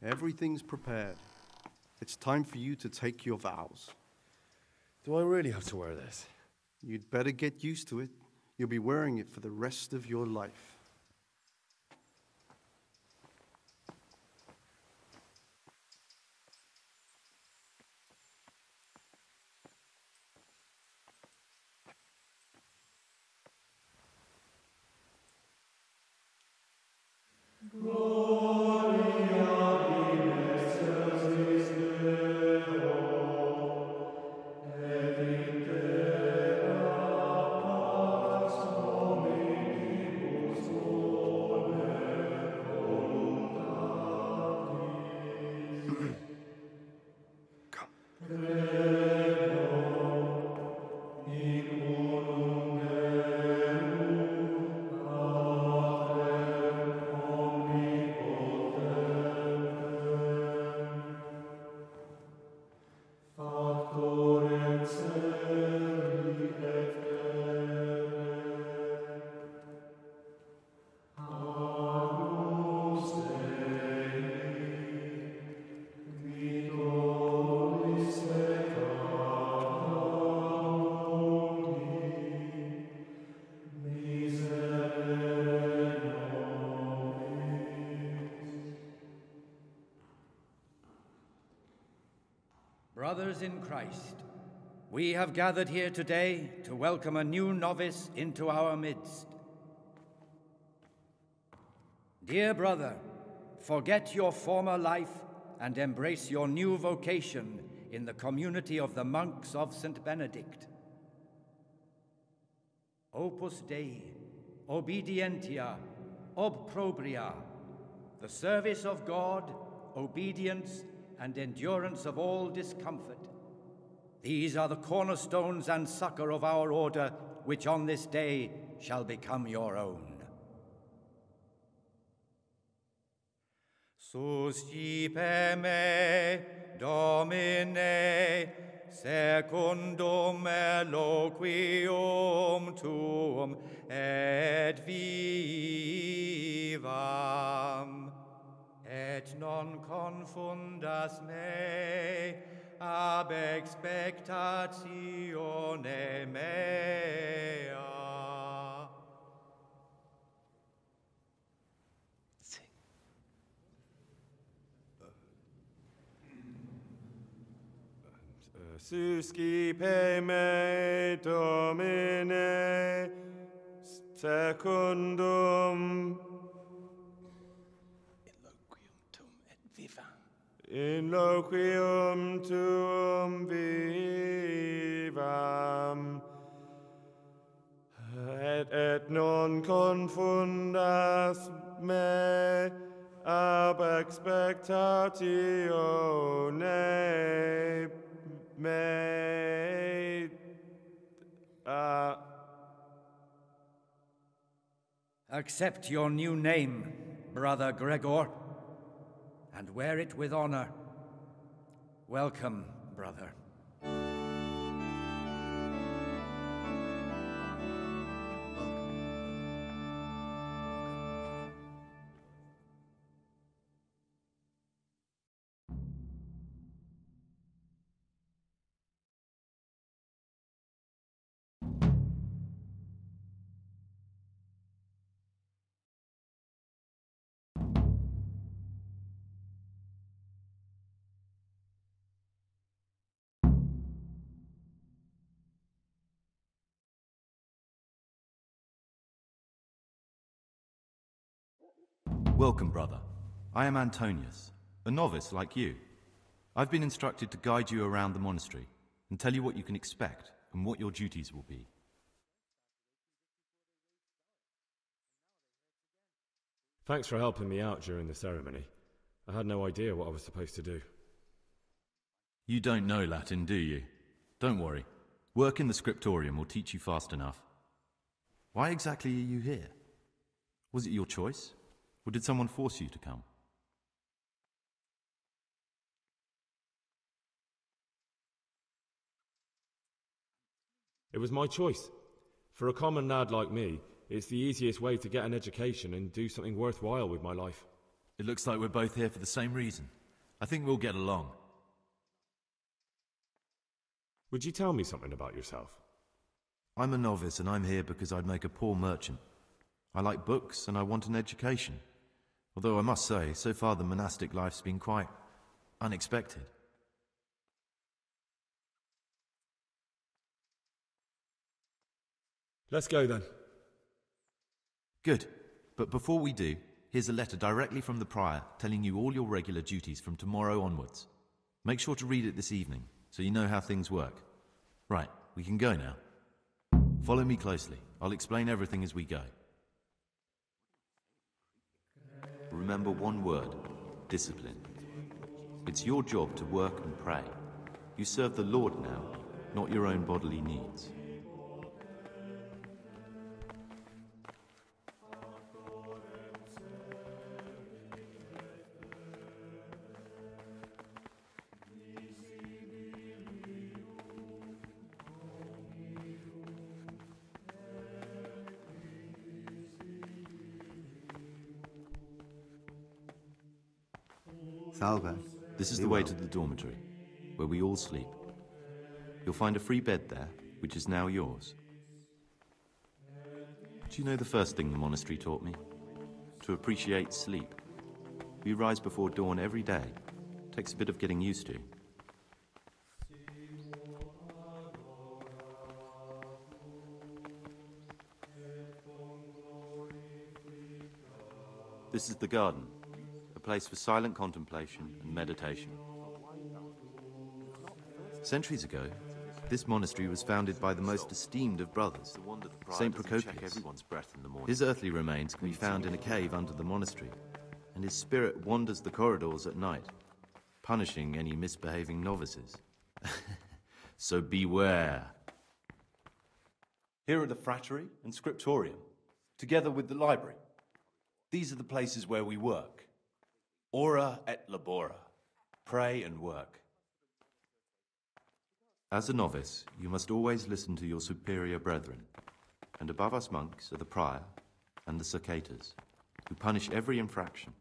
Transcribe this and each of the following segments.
Everything's prepared. It's time for you to take your vows. Do I really have to wear this? You'd better get used to it. You'll be wearing it for the rest of your life. Brothers in Christ, we have gathered here today to welcome a new novice into our midst. Dear brother, forget your former life and embrace your new vocation in the community of the monks of St. Benedict. Opus Dei, obedientia, obprobria, the service of God, obedience, and endurance of all discomfort. These are the cornerstones and succor of our order, which on this day shall become your own. Suscipe me, Domine, secundum eloquium tuum, et vivam. Et non confundas me ab expectatione mea. Suscipe me, Domine, secundum in loquium tuum vivam, et non confundas me ab expectatione mea. Accept your new name, Brother Gregor, and wear it with honor. Welcome, brother. Welcome, brother. I am Antonius, a novice like you. I've been instructed to guide you around the monastery and tell you what you can expect and what your duties will be. Thanks for helping me out during the ceremony. I had no idea what I was supposed to do. You don't know Latin, do you? Don't worry. Work in the scriptorium will teach you fast enough. Why exactly are you here? Was it your choice? Or did someone force you to come? It was my choice. For a common lad like me, it's the easiest way to get an education and do something worthwhile with my life. It looks like we're both here for the same reason. I think we'll get along. Would you tell me something about yourself? I'm a novice and I'm here because I'd make a poor merchant. I like books and I want an education. Although I must say, so far the monastic life's been quite unexpected. Let's go then. Good. But before we do, here's a letter directly from the prior telling you all your regular duties from tomorrow onwards. Make sure to read it this evening, so you know how things work. Right, we can go now. Follow me closely. I'll explain everything as we go. Remember one word: discipline. It's your job to work and pray. You serve the Lord now, not your own bodily needs. Salve. This is the way to the dormitory, where we all sleep. You'll find a free bed there, which is now yours. Do you know the first thing the monastery taught me? To appreciate sleep. We rise before dawn every day. Takes a bit of getting used to. This is the garden, a place for silent contemplation and meditation. Centuries ago, this monastery was founded by the most esteemed of brothers, Saint Procopius. His earthly remains can be found in a cave under the monastery, and his spirit wanders the corridors at night, punishing any misbehaving novices. So beware. Here are the frattery and scriptorium, together with the library. These are the places where we work. Ora et labora. Pray and work. As a novice, you must always listen to your superior brethren, and above us monks are the prior and the circators, who punish every infraction.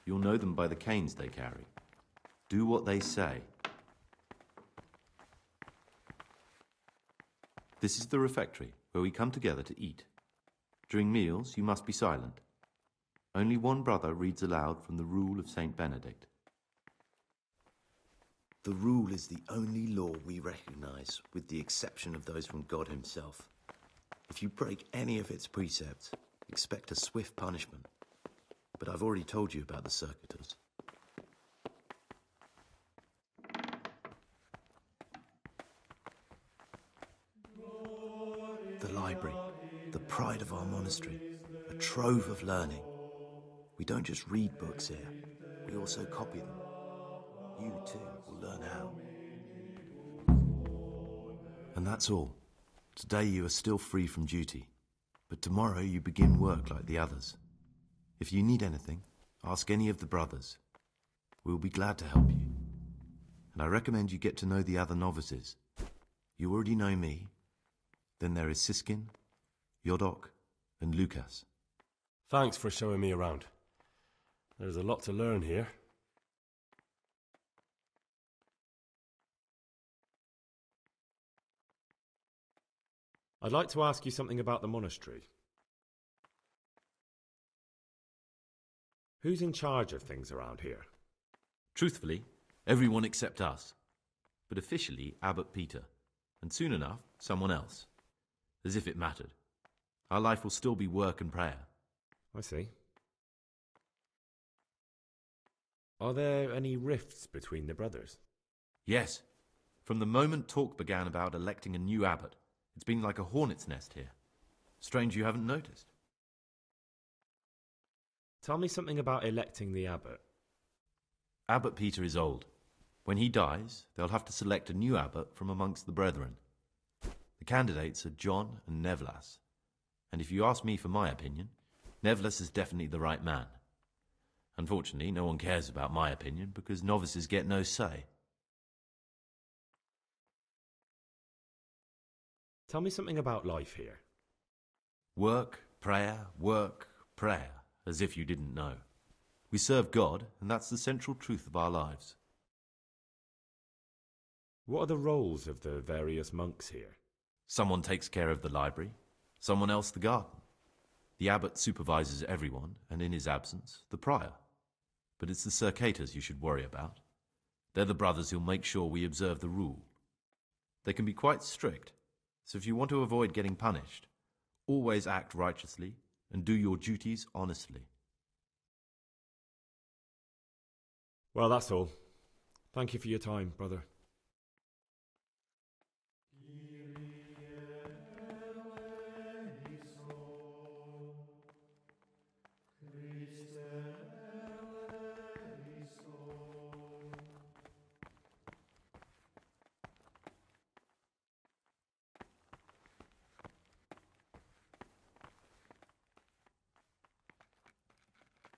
You'll know them by the canes they carry. Do what they say. This is the refectory, where we come together to eat. During meals, you must be silent. Only one brother reads aloud from the Rule of Saint Benedict. The rule is the only law we recognize, with the exception of those from God himself. If you break any of its precepts, expect a swift punishment. But I've already told you about the circuitors. The library, the pride of our monastery, a trove of learning. We don't just read books here, we also copy them. You, too, will learn how. And that's all. Today you are still free from duty, but tomorrow you begin work like the others. If you need anything, ask any of the brothers. We'll be glad to help you. And I recommend you get to know the other novices. You already know me. Then there is Siskin, Yodok, and Lucas. Thanks for showing me around. There's a lot to learn here. I'd like to ask you something about the monastery. Who's in charge of things around here? Truthfully, everyone except us. But officially, Abbot Peter. And soon enough, someone else. As if it mattered. Our life will still be work and prayer. I see. Are there any rifts between the brothers? Yes. From the moment talk began about electing a new abbot, it's been like a hornet's nest here. Strange you haven't noticed. Tell me something about electing the abbot. Abbot Peter is old. When he dies, they'll have to select a new abbot from amongst the brethren. The candidates are John and Nevlas. And if you ask me for my opinion, Nevlas is definitely the right man. Unfortunately, no one cares about my opinion because novices get no say. Tell me something about life here. Work, prayer, as if you didn't know. We serve God, and that's the central truth of our lives. What are the roles of the various monks here? Someone takes care of the library, someone else the garden. The abbot supervises everyone, and in his absence, the prior. But it's the circators you should worry about. They're the brothers who'll make sure we observe the rule. They can be quite strict, so if you want to avoid getting punished, always act righteously and do your duties honestly. Well, that's all. Thank you for your time, brother.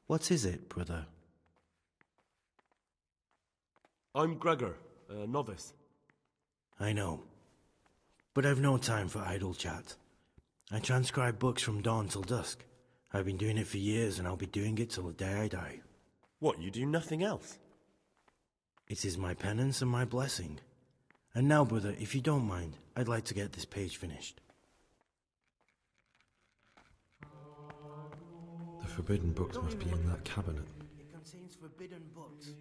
What is it, brother? I'm Gregor, a novice. I know, but I've no time for idle chat. I transcribe books from dawn till dusk. I've been doing it for years, and I'll be doing it till the day I die. What, you do nothing else? It is my penance and my blessing. And now, brother, if you don't mind, I'd like to get this page finished. The forbidden books must be in that cabinet. It contains forbidden books.